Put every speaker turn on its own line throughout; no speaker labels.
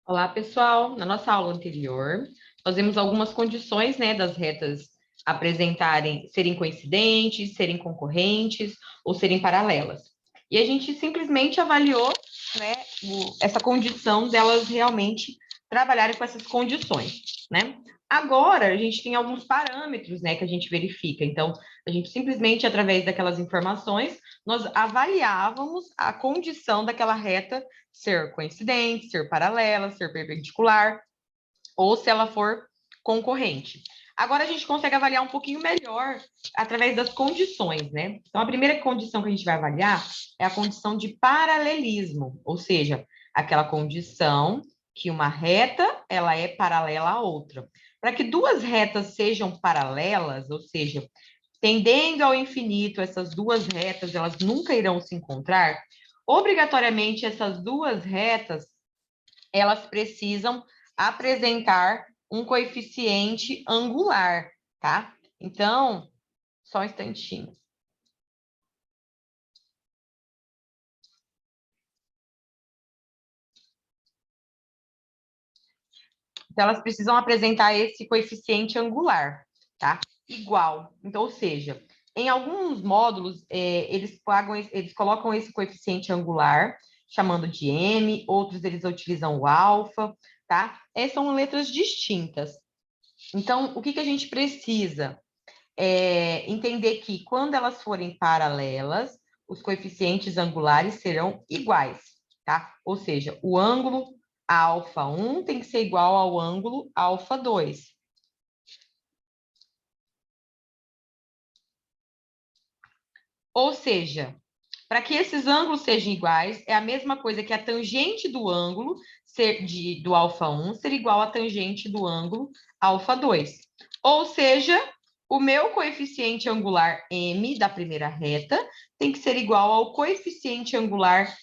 Olá, pessoal. Na nossa aula anterior, nós vimos algumas condições, né, das retas serem coincidentes, serem concorrentes ou serem paralelas. E a gente simplesmente avaliou, né, essa condição delas realmente trabalharem com essas condições, né? Agora, a gente tem alguns parâmetros, né, que a gente verifica. Então, a gente simplesmente, através daquelas informações, nós avaliávamos a condição daquela reta ser coincidente, ser paralela, ser perpendicular, ou se ela for concorrente. Agora a gente consegue avaliar um pouquinho melhor através das condições, né? Então, a primeira condição que a gente vai avaliar é a condição de paralelismo, ou seja, aquela condição que uma reta ela é paralela à outra. Para que duas retas sejam paralelas, ou seja, tendendo ao infinito, essas duas retas elas nunca irão se encontrar. Obrigatoriamente, essas duas retas elas precisam apresentar um coeficiente angular, tá? Então, só um instantinho. Então, elas precisam apresentar esse coeficiente angular, tá? Igual. Então, ou seja, em alguns módulos, eles colocam esse coeficiente angular, chamando de m, outros eles utilizam o alfa, tá? São letras distintas. Então, o que a gente precisa? Entender que quando elas forem paralelas, os coeficientes angulares serão iguais, tá? Ou seja, o ângulo alfa1 tem que ser igual ao ângulo alfa2. Ou seja, para que esses ângulos sejam iguais, é a mesma coisa que a tangente do ângulo do alfa1 ser igual à tangente do ângulo alfa2. Ou seja, o meu coeficiente angular m da primeira reta tem que ser igual ao coeficiente angular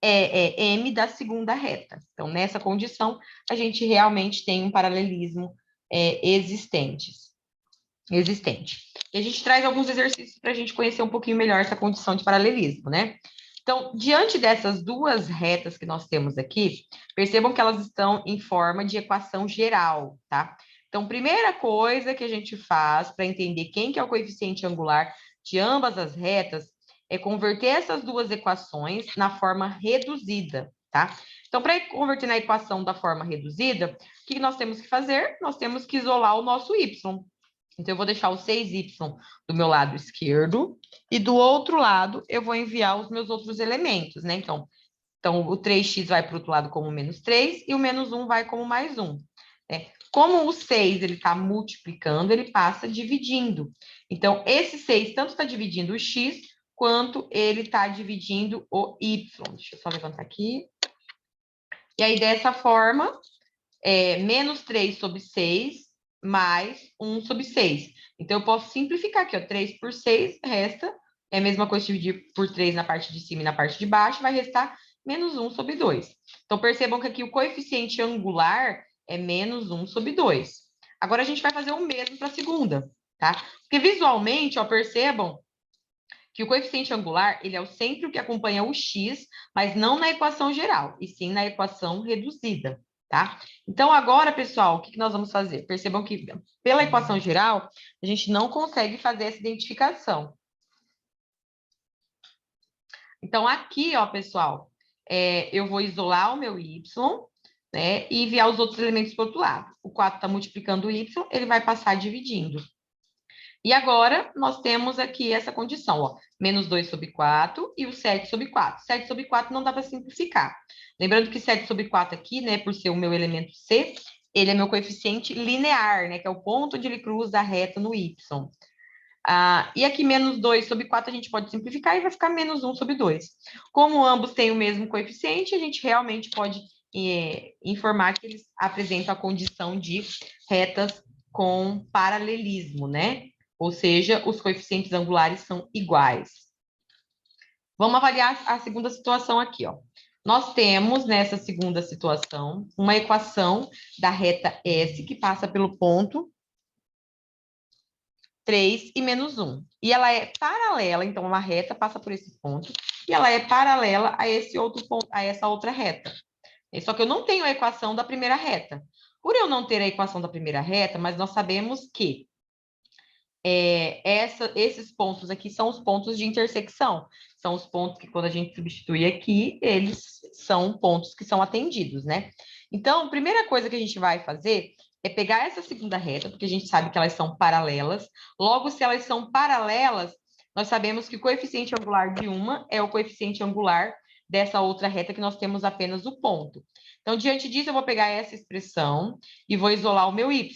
m da segunda reta. Então, nessa condição, a gente realmente tem um paralelismo existente. E a gente traz alguns exercícios para a gente conhecer um pouquinho melhor essa condição de paralelismo, né? Então, diante dessas duas retas que nós temos aqui, percebam que elas estão em forma de equação geral, tá? Então, primeira coisa que a gente faz para entender quem que é o coeficiente angular de ambas as retas é converter essas duas equações na forma reduzida, tá? Então, para converter na equação da forma reduzida, o que nós temos que fazer? Nós temos que isolar o nosso y. Então, eu vou deixar o 6y do meu lado esquerdo e do outro lado eu vou enviar os meus outros elementos, né? Então o 3x vai para o outro lado como menos 3 e o menos 1 vai como mais 1. Né? Como o 6 ele está multiplicando, ele passa dividindo. Então, esse 6 tanto está dividindo o x, quanto ele está dividindo o y. Deixa eu só levantar aqui. E aí, dessa forma, menos 3 sobre 6 mais 1 sobre 6. Então, eu posso simplificar aqui, ó, 3 por 6 resta, é a mesma coisa de dividir por 3 na parte de cima e na parte de baixo, vai restar menos 1 sobre 2. Então, percebam que aqui o coeficiente angular é menos 1 sobre 2. Agora, a gente vai fazer o mesmo para a segunda, tá? Porque visualmente, ó, percebam que o coeficiente angular, ele é sempre o que acompanha o x, mas não na equação geral, e sim na equação reduzida, tá? Então, agora, pessoal, o que nós vamos fazer? Percebam que, pela equação geral, a gente não consegue fazer essa identificação. Então, aqui, ó, pessoal, eu vou isolar o meu y, né, e enviar os outros elementos para o outro lado. O 4 está multiplicando o y, ele vai passar dividindo. E agora, nós temos aqui essa condição, ó, menos 2 sobre 4 e o 7 sobre 4. 7 sobre 4 não dá para simplificar. Lembrando que 7 sobre 4 aqui, né, por ser o meu elemento C, ele é meu coeficiente linear, né, que é o ponto onde ele cruza a reta no y. E aqui, menos 2 sobre 4, a gente pode simplificar e vai ficar menos 1 sobre 2. Como ambos têm o mesmo coeficiente, a gente realmente pode informar que eles apresentam a condição de retas com paralelismo, né? Ou seja, os coeficientes angulares são iguais. Vamos avaliar a segunda situação aqui, ó. Nós temos, nessa segunda situação, uma equação da reta S que passa pelo ponto 3 e menos 1. E ela é paralela, então uma reta passa por esse ponto, e ela é paralela a esse outro ponto, a essa outra reta. Só que eu não tenho a equação da primeira reta. Por eu não ter a equação da primeira reta, mas nós sabemos que esses pontos aqui são os pontos de intersecção. São os pontos que, quando a gente substitui aqui, eles são pontos que são atendidos, né? Então, a primeira coisa que a gente vai fazer é pegar essa segunda reta, porque a gente sabe que elas são paralelas. Logo, se elas são paralelas, nós sabemos que o coeficiente angular de uma é o coeficiente angular dessa outra reta que nós temos apenas o ponto. Então, diante disso, eu vou pegar essa expressão e vou isolar o meu y,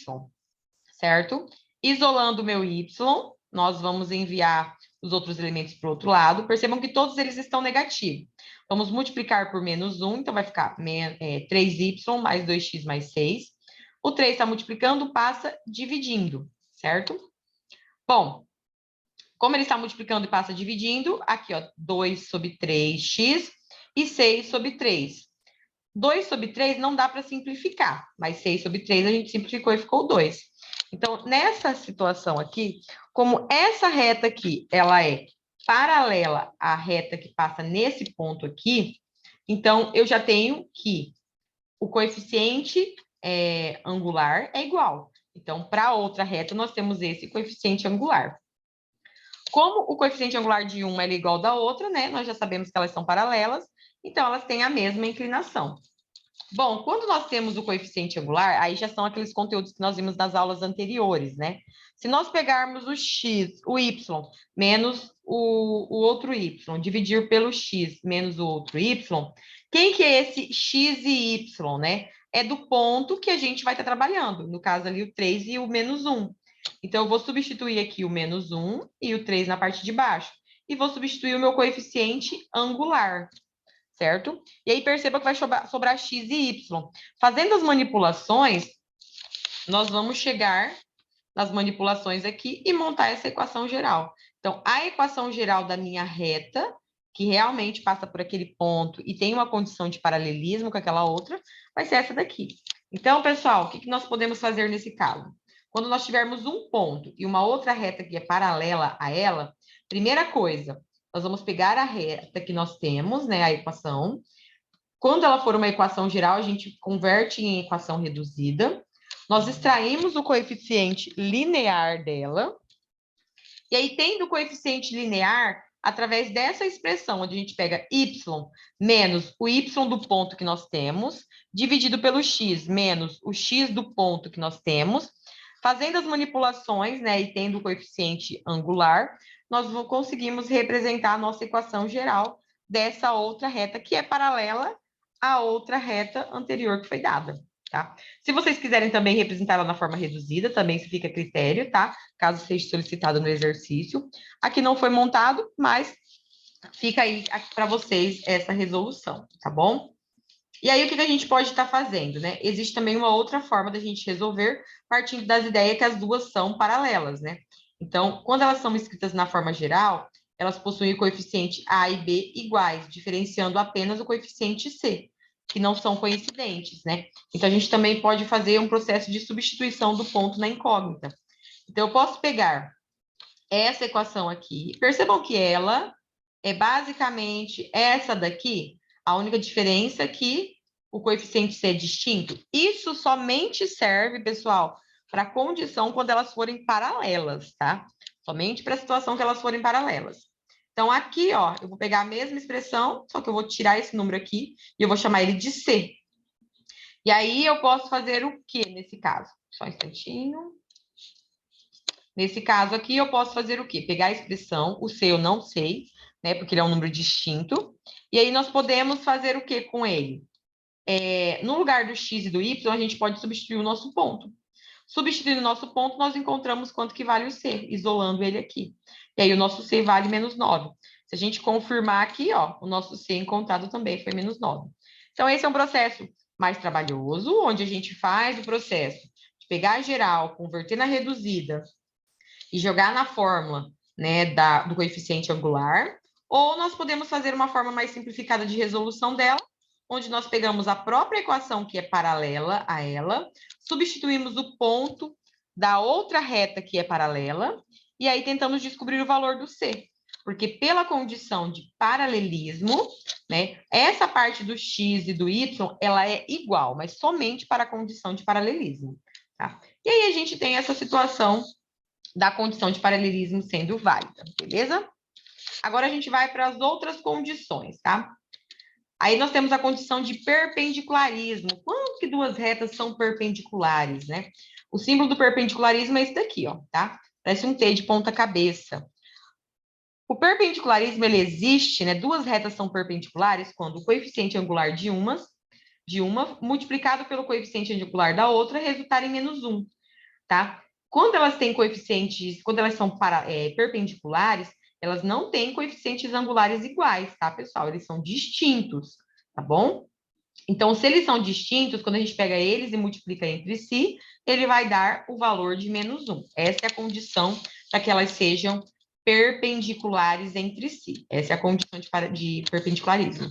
certo? Isolando o meu y, nós vamos enviar os outros elementos para o outro lado. Percebam que todos eles estão negativos. Vamos multiplicar por menos 1, então vai ficar 3y mais 2x mais 6. O 3 está multiplicando, passa dividindo, certo? Bom, como ele está multiplicando e passa dividindo, aqui, ó, 2 sobre 3x e 6 sobre 3. 2 sobre 3 não dá para simplificar, mas 6 sobre 3 a gente simplificou e ficou 2. Então, nessa situação aqui, como essa reta aqui, ela é paralela à reta que passa nesse ponto aqui, então, eu já tenho que o coeficiente angular é igual. Então, para outra reta, nós temos esse coeficiente angular. Como o coeficiente angular de uma é igual da outra, né? Nós já sabemos que elas são paralelas, então elas têm a mesma inclinação. Bom, quando nós temos o coeficiente angular, aí já são aqueles conteúdos que nós vimos nas aulas anteriores, né? Se nós pegarmos o x, o y, menos o outro y, dividir pelo x menos o outro y, quem que é esse x e y, né? É do ponto que a gente vai estar trabalhando, no caso ali o 3 e o menos 1. Então, eu vou substituir aqui o menos 1 e o 3 na parte de baixo. E vou substituir o meu coeficiente angular, certo? E aí, perceba que vai sobrar x e y. Fazendo as manipulações, nós vamos chegar nas manipulações aqui e montar essa equação geral. Então, a equação geral da minha reta, que realmente passa por aquele ponto e tem uma condição de paralelismo com aquela outra, vai ser essa daqui. Então, pessoal, o que nós podemos fazer nesse caso? Quando nós tivermos um ponto e uma outra reta que é paralela a ela, primeira coisa, nós vamos pegar a reta que nós temos, né, a equação. Quando ela for uma equação geral, a gente converte em equação reduzida. Nós extraímos o coeficiente linear dela. E aí, tendo o coeficiente linear, através dessa expressão, onde a gente pega y menos o y do ponto que nós temos, dividido pelo x menos o x do ponto que nós temos, fazendo as manipulações, né, e tendo o coeficiente angular, nós conseguimos representar a nossa equação geral dessa outra reta, que é paralela à outra reta anterior que foi dada, tá? Se vocês quiserem também representar ela na forma reduzida, também se fica a critério, tá? Caso seja solicitado no exercício. Aqui não foi montado, mas fica aí para vocês essa resolução, tá bom? E aí, o que a gente pode estar fazendo, né? Existe também uma outra forma da gente resolver, partindo das ideias que as duas são paralelas, né? Então, quando elas são escritas na forma geral, elas possuem o coeficiente A e B iguais, diferenciando apenas o coeficiente C, que não são coincidentes, né? Então, a gente também pode fazer um processo de substituição do ponto na incógnita. Então, eu posso pegar essa equação aqui, percebam que ela é basicamente essa daqui. A única diferença é que o coeficiente C é distinto. Isso somente serve, pessoal, para a condição quando elas forem paralelas, tá? Somente para a situação que elas forem paralelas. Então, aqui, ó, eu vou pegar a mesma expressão, só que eu vou tirar esse número aqui e eu vou chamar ele de C. E aí, eu posso fazer o quê nesse caso? Só um instantinho. Nesse caso aqui, eu posso fazer o quê? Pegar a expressão, o C eu não sei, né, porque ele é um número distinto. E aí, nós podemos fazer o quê com ele? No lugar do x e do y, a gente pode substituir o nosso ponto. Substituindo o nosso ponto, nós encontramos quanto que vale o c, isolando ele aqui. E aí, o nosso c vale menos 9. Se a gente confirmar aqui, ó, o nosso c encontrado também foi menos 9. Então, esse é um processo mais trabalhoso, onde a gente faz o processo de pegar a geral, converter na reduzida e jogar na fórmula, né, do coeficiente angular, ou nós podemos fazer uma forma mais simplificada de resolução dela, onde nós pegamos a própria equação que é paralela a ela, substituímos o ponto da outra reta que é paralela, e aí tentamos descobrir o valor do C. Porque pela condição de paralelismo, né, essa parte do x e do y, ela é igual, mas somente para a condição de paralelismo, tá? E aí a gente tem essa situação da condição de paralelismo sendo válida, beleza? Agora a gente vai para as outras condições, tá? Aí nós temos a condição de perpendicularismo. Quando que duas retas são perpendiculares, né? O símbolo do perpendicularismo é esse daqui, ó, tá? Parece um T de ponta cabeça. O perpendicularismo, ele existe, né? Duas retas são perpendiculares quando o coeficiente angular de uma multiplicado pelo coeficiente angular da outra resultar em -1, tá? Quando elas têm coeficientes, quando elas são perpendiculares, elas não têm coeficientes angulares iguais, tá, pessoal? Eles são distintos, tá bom? Então, se eles são distintos, quando a gente pega eles e multiplica entre si, ele vai dar o valor de -1. Essa é a condição para que elas sejam perpendiculares entre si. Essa é a condição de perpendicularismo,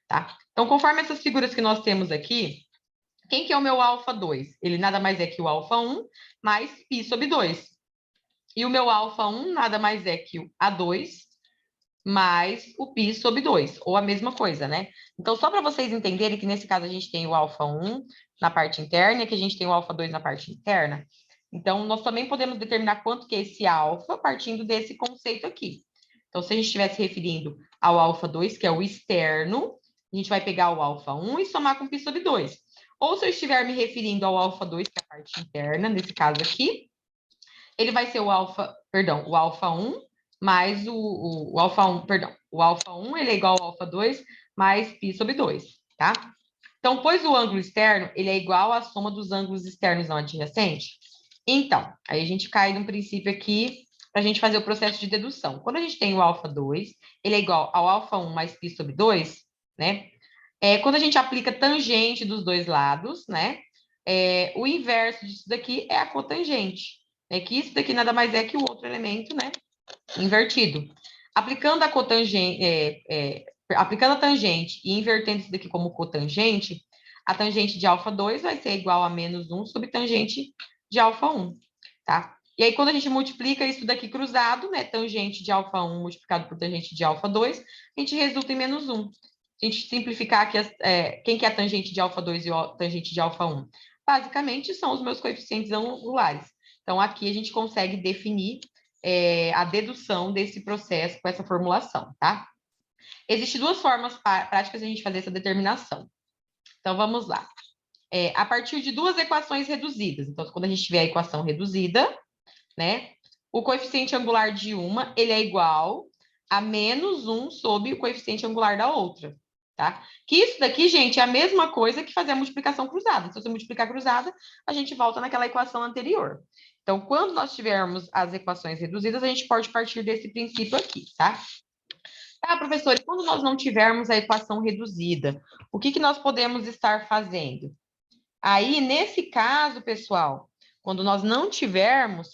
tá? Então, conforme essas figuras que nós temos aqui, quem que é o meu alfa 2? Ele nada mais é que o alfa 1 mais π sobre 2. E o meu alfa 1 nada mais é que o A2 mais o π sobre 2, ou a mesma coisa, né? Então, só para vocês entenderem que nesse caso a gente tem o alfa 1 na parte interna e que a gente tem o alfa 2 na parte interna. Então, nós também podemos determinar quanto que é esse alfa partindo desse conceito aqui. Então, se a gente estivesse referindo ao alfa 2, que é o externo, a gente vai pegar o alfa 1 e somar com π sobre 2. Ou se eu estiver me referindo ao alfa 2, que é a parte interna, nesse caso aqui, ele vai ser o alfa 1 mais o alfa 1, perdão, o alfa 1 ele é igual ao alfa 2 mais π sobre 2, tá? Então, pois o ângulo externo, ele é igual à soma dos ângulos externos não adjacentes, então, aí a gente cai num princípio aqui para a gente fazer o processo de dedução. Quando a gente tem o alfa 2, ele é igual ao alfa 1 mais π sobre 2, né? Quando a gente aplica tangente dos dois lados, né? O inverso disso daqui é a cotangente. Que isso daqui nada mais é que o outro elemento, né? Invertido. Aplicando a cotangente, aplicando a tangente e invertendo isso daqui como cotangente, a tangente de alfa 2 vai ser igual a -1 sobre tangente de alfa 1, tá? E aí, quando a gente multiplica isso daqui cruzado, né? Tangente de alfa 1 multiplicado por tangente de alfa 2, a gente resulta em -1. Se a gente simplificar aqui, quem que é a tangente de alfa 2 e a tangente de alfa 1? Basicamente, são os meus coeficientes angulares. Então, aqui a gente consegue definir a dedução desse processo com essa formulação, tá? Existem duas formas práticas de a gente fazer essa determinação. Então, vamos lá. A partir de duas equações reduzidas. Então, quando a gente tiver a equação reduzida, né? O coeficiente angular de uma, ele é igual a -1 sobre o coeficiente angular da outra, tá? Que isso daqui, gente, é a mesma coisa que fazer a multiplicação cruzada. Se você multiplicar cruzada, a gente volta naquela equação anterior. Então, quando nós tivermos as equações reduzidas, a gente pode partir desse princípio aqui, tá? Ah, professor, e quando nós não tivermos a equação reduzida, o que nós podemos estar fazendo? Aí, nesse caso, pessoal, quando nós não tivermos,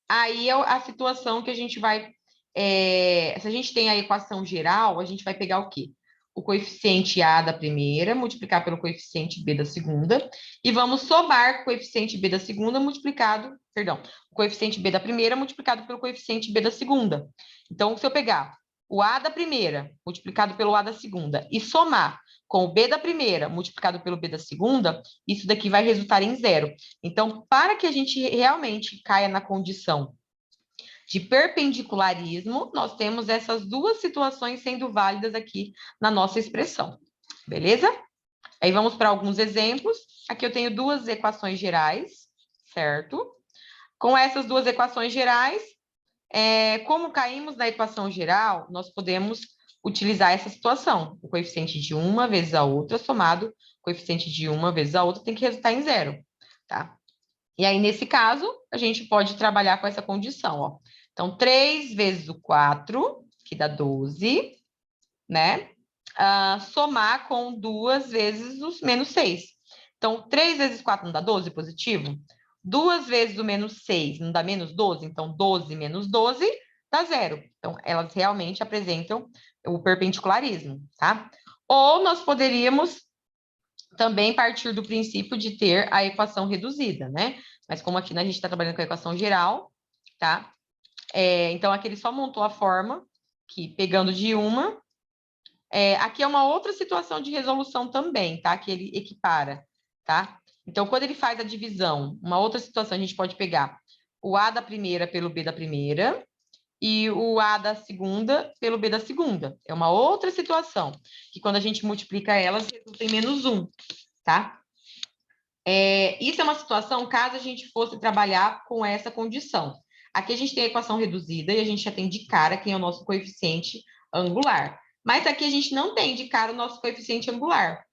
aí é a situação que a gente vai... se a gente tem a equação geral, a gente vai pegar o quê? O coeficiente A da primeira, multiplicar pelo coeficiente B da segunda, e vamos somar o coeficiente B da segunda multiplicado... Perdão, o coeficiente B da primeira multiplicado pelo coeficiente B da segunda. Então, se eu pegar o A da primeira multiplicado pelo A da segunda e somar com o B da primeira multiplicado pelo B da segunda, isso daqui vai resultar em 0. Então, para que a gente realmente caia na condição de perpendicularismo, nós temos essas duas situações sendo válidas aqui na nossa expressão, beleza? Aí vamos para alguns exemplos. Aqui eu tenho duas equações gerais, certo? Com essas duas equações gerais, como caímos na equação geral, nós podemos utilizar essa situação. O coeficiente de uma vezes a outra somado, o coeficiente de uma vezes a outra tem que resultar em 0, tá? E aí, nesse caso, a gente pode trabalhar com essa condição, ó. Então, 3 vezes o 4, que dá 12, né? Somar com 2 vezes os -6. Então, 3 vezes 4 não dá 12 positivo? 2 vezes o -6 não dá -12? Então, 12 menos 12 dá 0. Então, elas realmente apresentam o perpendicularismo, tá? Ou nós poderíamos também partir do princípio de ter a equação reduzida, né? Mas como aqui a gente está trabalhando com a equação geral, tá? Então, aqui ele só montou a forma aqui, pegando de uma. Aqui é uma outra situação de resolução também, tá? Que ele equipara, tá? Então, quando ele faz a divisão, uma outra situação, a gente pode pegar o A da primeira pelo B da primeira e o A da segunda pelo B da segunda. É uma outra situação, que quando a gente multiplica elas, resulta em -1, tá? Isso é uma situação caso a gente fosse trabalhar com essa condição. Aqui a gente tem a equação reduzida e a gente já tem de cara quem é o nosso coeficiente angular. Mas aqui a gente não tem de cara o nosso coeficiente angular.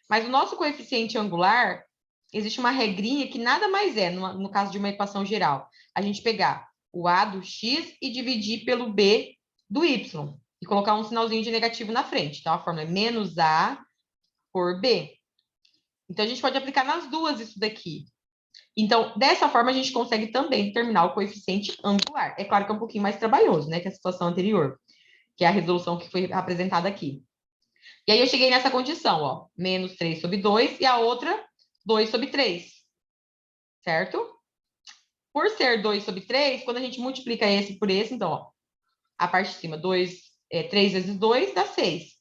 Mas o nosso coeficiente angular, existe uma regrinha que nada mais é, no caso de uma equação geral, a gente pegar o A do x e dividir pelo B do y, e colocar um sinalzinho de negativo na frente. Então, a fórmula é menos A por B. Então, a gente pode aplicar nas duas isso daqui. Então, dessa forma, a gente consegue também determinar o coeficiente angular. É claro que é um pouquinho mais trabalhoso, né, que a situação anterior, que é a resolução que foi apresentada aqui. E aí eu cheguei nessa condição, ó, menos 3 sobre 2 e a outra 2 sobre 3, certo? Por ser 2 sobre 3, quando a gente multiplica esse por esse, então, ó, a parte de cima, 3 vezes 2 dá 6.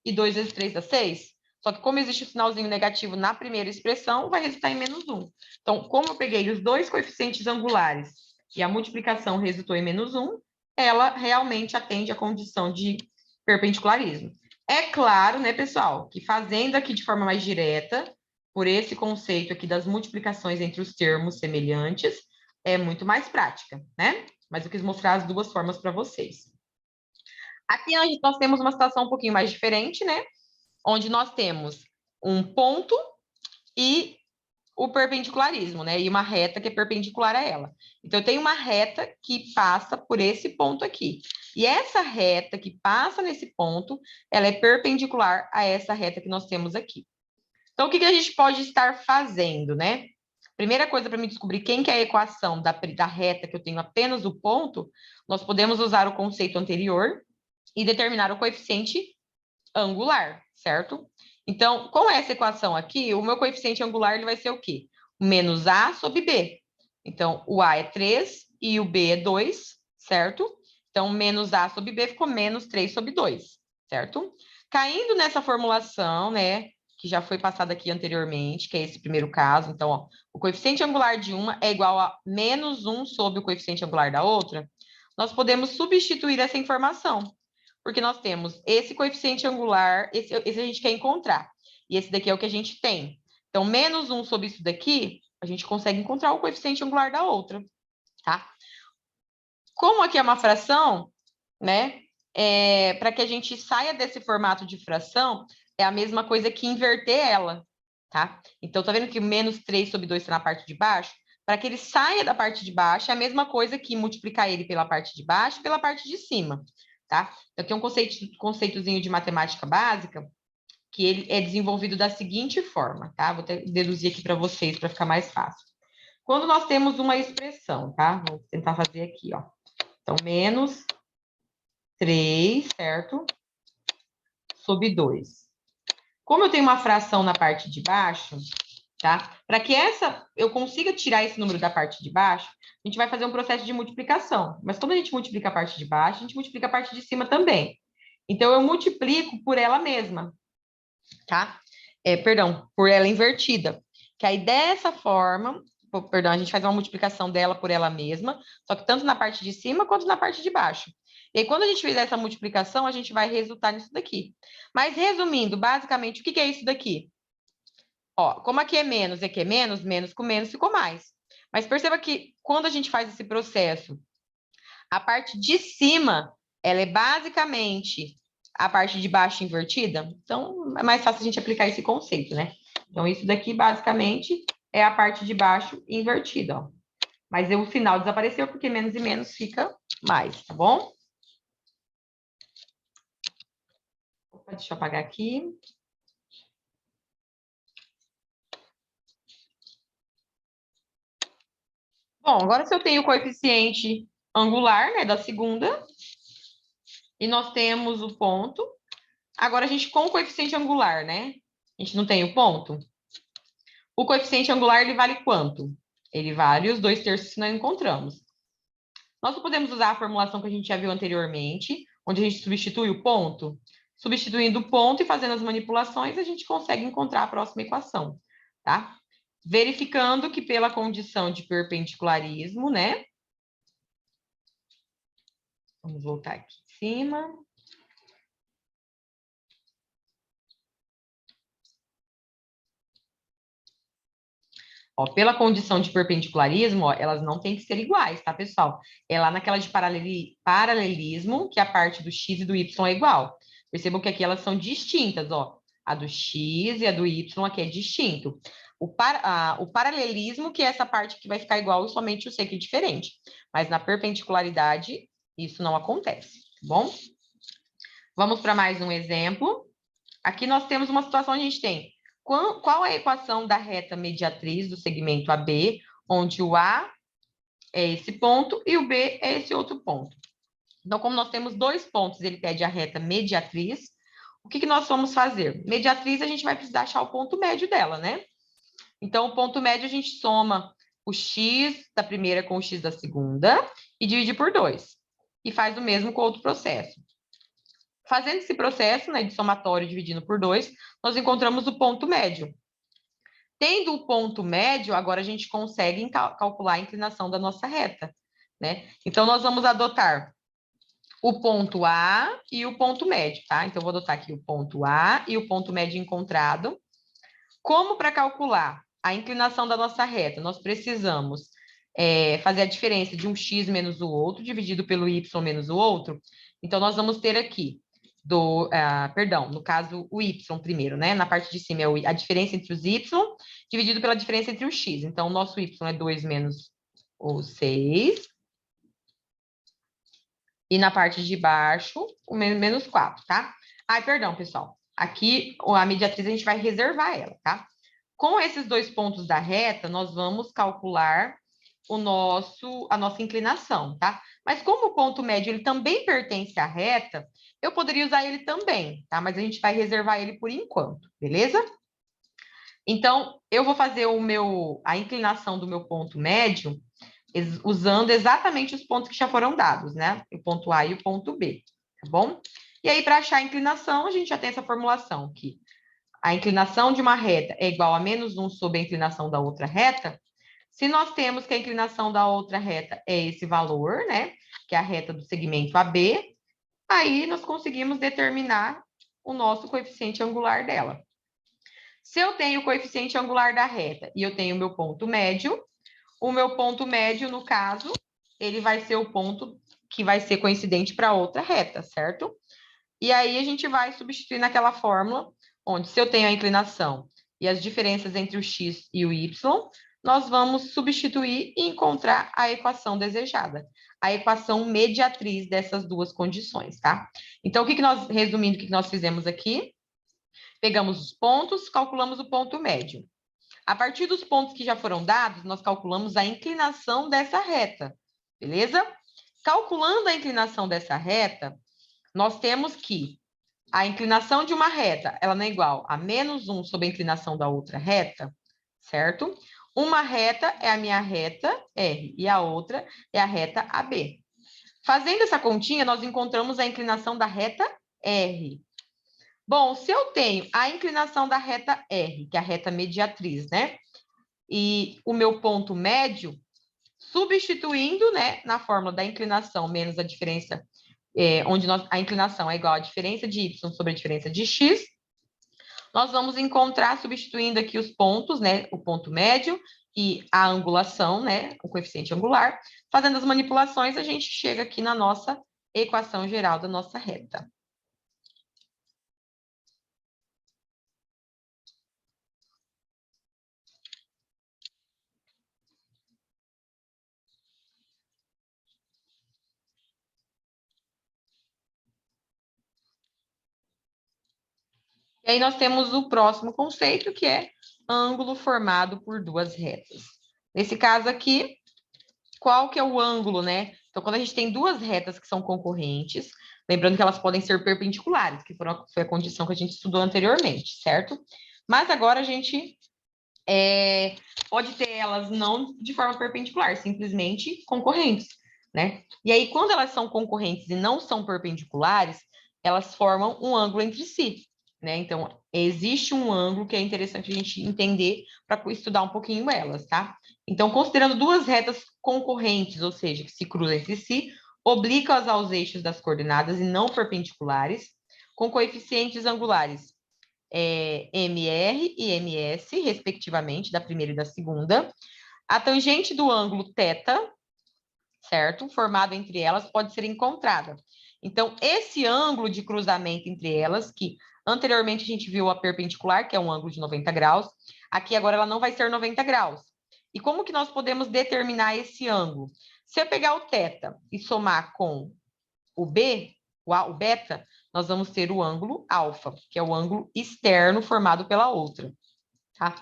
E 2 vezes 3 dá 6. Só que como existe o sinalzinho negativo na primeira expressão, vai resultar em -1. Então, como eu peguei os dois coeficientes angulares e a multiplicação resultou em -1, ela realmente atende à condição de perpendicularismo. É claro, né, pessoal, que fazendo aqui de forma mais direta, por esse conceito aqui das multiplicações entre os termos semelhantes, é muito mais prática, né? Mas eu quis mostrar as duas formas para vocês. Aqui nós temos uma situação um pouquinho mais diferente, né? Onde nós temos um ponto e o perpendicularismo, né? E uma reta que é perpendicular a ela. Então, eu tenho uma reta que passa por esse ponto aqui. E essa reta que passa nesse ponto, ela é perpendicular a essa reta que nós temos aqui. Então, o que a gente pode estar fazendo, né? Primeira coisa para me descobrir quem que é a equação da reta que eu tenho apenas o ponto, nós podemos usar o conceito anterior e determinar o coeficiente angular, certo? Então, com essa equação aqui, o meu coeficiente angular ele vai ser o quê? Menos A sobre B. Então, o A é 3 e o B é 2, certo? Então, menos A sobre B ficou menos 3 sobre 2, certo? Caindo nessa formulação, né, que já foi passada aqui anteriormente, que é esse primeiro caso. Então, ó, o coeficiente angular de uma é igual a -1 sobre o coeficiente angular da outra. Nós podemos substituir essa informação, porque nós temos esse coeficiente angular, esse a gente quer encontrar, e esse daqui é o que a gente tem. Então, -1 sobre isso daqui, a gente consegue encontrar o coeficiente angular da outra, tá? Como aqui é uma fração, né, para que a gente saia desse formato de fração, é a mesma coisa que inverter ela, tá? Então, tá vendo que menos 3 sobre 2 está na parte de baixo? Para que ele saia da parte de baixo, é a mesma coisa que multiplicar ele pela parte de baixo e pela parte de cima, tá? Então, tem um conceitozinho de matemática básica que ele é desenvolvido da seguinte forma, tá? Vou deduzir aqui para vocês, para ficar mais fácil. Quando nós temos uma expressão, tá? Vou tentar fazer aqui, ó. Então, menos 3, certo? Sobre 2. Como eu tenho uma fração na parte de baixo, tá? Para que eu consiga tirar esse número da parte de baixo, a gente vai fazer um processo de multiplicação. Mas quando a gente multiplica a parte de baixo, a gente multiplica a parte de cima também. Então, eu multiplico por ela mesma, tá? Perdão, por ela invertida. Que aí, dessa forma, perdão, a gente faz uma multiplicação dela por ela mesma, só que tanto na parte de cima quanto na parte de baixo. E aí, quando a gente fizer essa multiplicação, a gente vai resultar nisso daqui. Mas, resumindo, basicamente, o que é isso daqui? Ó, como aqui é menos menos com menos ficou mais. Mas perceba que quando a gente faz esse processo, a parte de cima, ela é basicamente a parte de baixo invertida. Então, é mais fácil a gente aplicar esse conceito, né? Então, isso daqui, basicamente, é a parte de baixo invertida, ó. Mas o final desapareceu porque menos e menos fica mais, tá bom? Opa, deixa eu apagar aqui. Bom, agora se eu tenho o coeficiente angular, né, da segunda, e nós temos o ponto, agora a gente com o coeficiente angular, né? A gente não tem o ponto? O coeficiente angular, ele vale quanto? Ele vale os 2/3 que nós encontramos. Nós podemos usar a formulação que a gente já viu anteriormente, onde a gente substitui o ponto? Substituindo o ponto e fazendo as manipulações, a gente consegue encontrar a próxima equação, tá? Verificando que pela condição de perpendicularismo, né? Vamos voltar aqui em cima. Ó, pela condição de perpendicularismo, ó, elas não têm que ser iguais, tá, pessoal? É lá naquela de paralelismo, que a parte do x e do y é igual. Percebam que aqui elas são distintas, ó. A do x e a do y aqui é distinto. O paralelismo, que é essa parte que vai ficar igual e somente o seno é diferente. Mas na perpendicularidade, isso não acontece, tá bom? Vamos para mais um exemplo. Aqui nós temos uma situação onde a gente tem qual é a equação da reta mediatriz do segmento AB, onde o A é esse ponto e o B é esse outro ponto. Então, como nós temos dois pontos, ele pede a reta mediatriz, o que nós vamos fazer? Mediatriz, a gente vai precisar achar o ponto médio dela, né? Então, o ponto médio, a gente soma o x da primeira com o x da segunda e divide por 2. E faz o mesmo com outro processo. Fazendo esse processo, né, de somatório dividindo por 2, nós encontramos o ponto médio. Tendo o ponto médio, agora a gente consegue calcular a inclinação da nossa reta, né? Então, nós vamos adotar o ponto A e o ponto médio, tá? Então, eu vou adotar aqui o ponto A e o ponto médio encontrado. Como para calcular a inclinação da nossa reta? Nós precisamos fazer a diferença de um x menos o outro, dividido pelo y menos o outro. Então, nós vamos ter aqui no caso, o y primeiro, né? Na parte de cima é a diferença entre os y, dividido pela diferença entre o x. Então, o nosso y é 2 menos o 6. E na parte de baixo, o menos 4, tá? Ai, perdão, pessoal. Aqui, a mediatriz, a gente vai reservar ela, tá? Com esses dois pontos da reta, nós vamos calcular a nossa inclinação, tá? Mas como o ponto médio, ele também pertence à reta, eu poderia usar ele também, tá? Mas a gente vai reservar ele por enquanto, beleza? Então, eu vou fazer a inclinação do meu ponto médio usando exatamente os pontos que já foram dados, né? O ponto A e o ponto B, tá bom? E aí, para achar a inclinação, a gente já tem essa formulação que a inclinação de uma reta é igual a menos 1 sobre a inclinação da outra reta. Se nós temos que a inclinação da outra reta é esse valor, né? Que é a reta do segmento AB, aí nós conseguimos determinar o nosso coeficiente angular dela. Se eu tenho o coeficiente angular da reta e eu tenho o meu ponto médio, o meu ponto médio, no caso, ele vai ser o ponto que vai ser coincidente para outra reta, certo? E aí a gente vai substituir naquela fórmula, onde se eu tenho a inclinação e as diferenças entre o x e o y, nós vamos substituir e encontrar a equação desejada, a equação mediatriz dessas duas condições, tá? Então, resumindo, o que nós fizemos aqui? Pegamos os pontos, calculamos o ponto médio. A partir dos pontos que já foram dados, nós calculamos a inclinação dessa reta, beleza? Calculando a inclinação dessa reta, nós temos que a inclinação de uma reta, ela não é igual a menos 1 sobre a inclinação da outra reta, certo? Uma reta é a minha reta R e a outra é a reta AB. Fazendo essa continha, nós encontramos a inclinação da reta R. Bom, se eu tenho a inclinação da reta R, que é a reta mediatriz, né? E o meu ponto médio, substituindo, né, na fórmula da inclinação menos a diferença, onde a inclinação é igual à diferença de y sobre a diferença de x, nós vamos encontrar, substituindo aqui os pontos, né, o ponto médio e a angulação, né, o coeficiente angular. Fazendo as manipulações, a gente chega aqui na nossa equação geral da nossa reta. E aí nós temos o próximo conceito, que é ângulo formado por duas retas. Nesse caso aqui, qual que é o ângulo, né? Então, quando a gente tem duas retas que são concorrentes, lembrando que elas podem ser perpendiculares, que foi a condição que a gente estudou anteriormente, certo? Mas agora a gente pode ter elas não de forma perpendicular, simplesmente concorrentes. né? E aí, quando elas são concorrentes e não são perpendiculares, elas formam um ângulo entre si, né? Então, existe um ângulo que é interessante a gente entender para estudar um pouquinho elas, tá? Então, considerando duas retas concorrentes, ou seja, que se cruzam entre si, oblíquas aos eixos das coordenadas e não perpendiculares, com coeficientes angulares MR e MS, respectivamente, da primeira e da segunda. A tangente do ângulo θ, certo? Formado entre elas, pode ser encontrada. Então, esse ângulo de cruzamento entre elas, que anteriormente a gente viu a perpendicular, que é um ângulo de 90 graus, aqui agora ela não vai ser 90 graus. E como que nós podemos determinar esse ângulo? Se eu pegar o θ e somar com o B, o beta, nós vamos ter o ângulo alfa, que é o ângulo externo formado pela outra. Tá?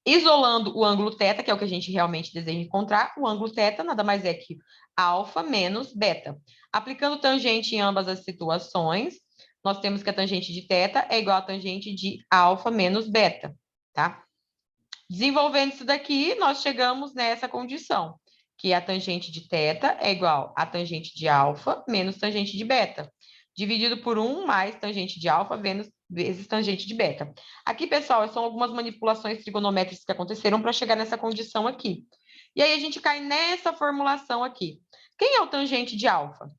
Isolando o ângulo θ, que é o que a gente realmente deseja encontrar, o ângulo θ nada mais é que alfa menos beta. Aplicando tangente em ambas as situações, nós temos que a tangente de θ é igual a tangente de alfa menos beta, tá? Desenvolvendo isso daqui, nós chegamos nessa condição, que a tangente de θ é igual a tangente de alfa menos tangente de beta, dividido por 1 mais tangente de alfa vezes tangente de beta. Aqui, pessoal, são algumas manipulações trigonométricas que aconteceram para chegar nessa condição aqui. E aí a gente cai nessa formulação aqui. Quem é o tangente de alfa?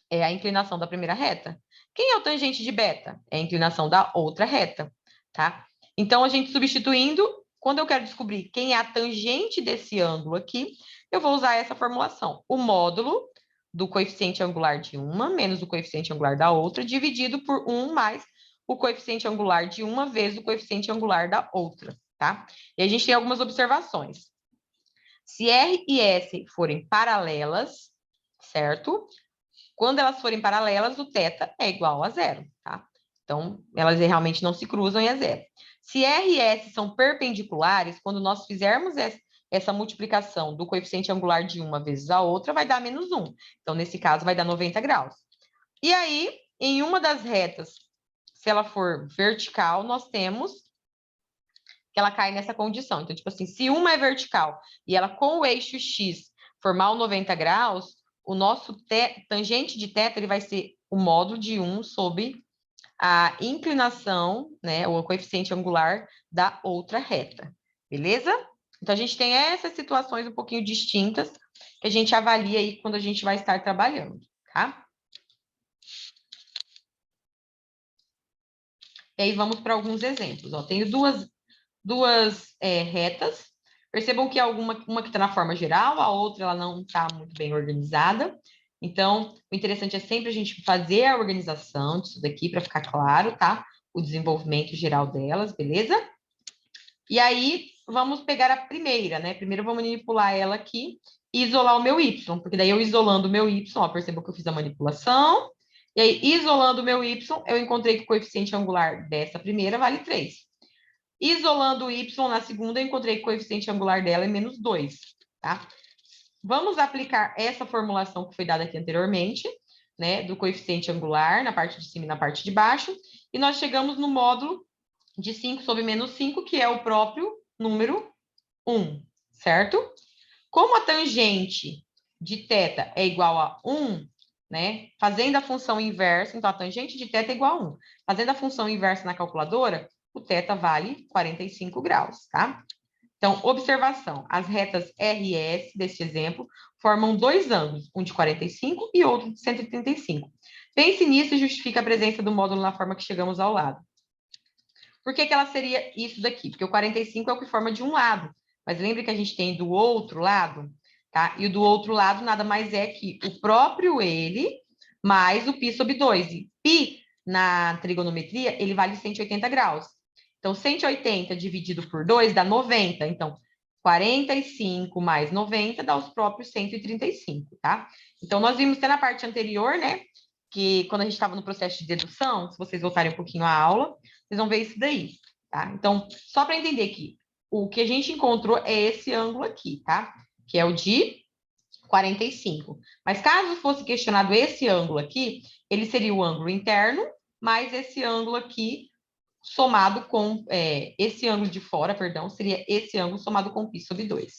É a inclinação da primeira reta. Quem é o tangente de beta? É a inclinação da outra reta, tá? Então, a gente substituindo, quando eu quero descobrir quem é a tangente desse ângulo aqui, eu vou usar essa formulação. O módulo do coeficiente angular de uma menos o coeficiente angular da outra, dividido por 1 mais o coeficiente angular de uma vezes o coeficiente angular da outra, tá? E a gente tem algumas observações. Se R e S forem paralelas, certo? Quando elas forem paralelas, o θ é igual a zero, tá? Então, elas realmente não se cruzam e é zero. Se R e S são perpendiculares, quando nós fizermos essa multiplicação do coeficiente angular de uma vezes a outra, vai dar menos 1. Então, nesse caso, vai dar 90 graus. E aí, em uma das retas, se ela for vertical, nós temos que ela cai nessa condição. Então, tipo assim, se uma é vertical e ela com o eixo X formar o 90 graus, o nosso tangente de θ ele vai ser o módulo de 1 sobre a inclinação, né, ou o coeficiente angular da outra reta. Beleza? Então, a gente tem essas situações um pouquinho distintas que a gente avalia aí quando a gente vai estar trabalhando, tá? E aí, vamos para alguns exemplos. Ó, tenho duas retas. Percebam que uma que está na forma geral, a outra ela não está muito bem organizada. Então, o interessante é sempre a gente fazer a organização disso daqui para ficar claro, tá? O desenvolvimento geral delas, beleza? E aí, vamos pegar a primeira, né? Primeiro, eu vou manipular ela aqui e isolar o meu y, porque daí eu isolando o meu y, ó, percebam que eu fiz a manipulação. E aí, isolando o meu y, eu encontrei que o coeficiente angular dessa primeira vale 3. Isolando o y na segunda, eu encontrei que o coeficiente angular dela é menos 2, tá? Vamos aplicar essa formulação que foi dada aqui anteriormente, né, do coeficiente angular na parte de cima e na parte de baixo, e nós chegamos no módulo de 5 sobre menos 5, que é o próprio número 1, certo? Como a tangente de θ é igual a 1, né, fazendo a função inversa, então a tangente de θ é igual a 1. Fazendo a função inversa na calculadora, o θ vale 45 graus, tá? Então, observação, as retas R e S deste exemplo formam dois ângulos, um de 45 e outro de 135. Pense nisso e justifique a presença do módulo na forma que chegamos ao lado. Por que ela seria isso daqui? Porque o 45 é o que forma de um lado, mas lembre que a gente tem do outro lado, tá? E o do outro lado nada mais é que o próprio ele mais o π sobre 2. E π, na trigonometria, ele vale 180 graus. Então, 180 dividido por 2 dá 90. Então, 45 mais 90 dá os próprios 135, tá? Então, nós vimos até na parte anterior, né? Que quando a gente estava no processo de dedução, se vocês voltarem um pouquinho à aula, vocês vão ver isso daí, tá? Então, só para entender que o que a gente encontrou é esse ângulo aqui, tá? Que é o de 45. Mas caso fosse questionado esse ângulo aqui, ele seria o ângulo interno, mais esse ângulo aqui somado com esse ângulo de fora, perdão, seria esse ângulo somado com π sobre 2.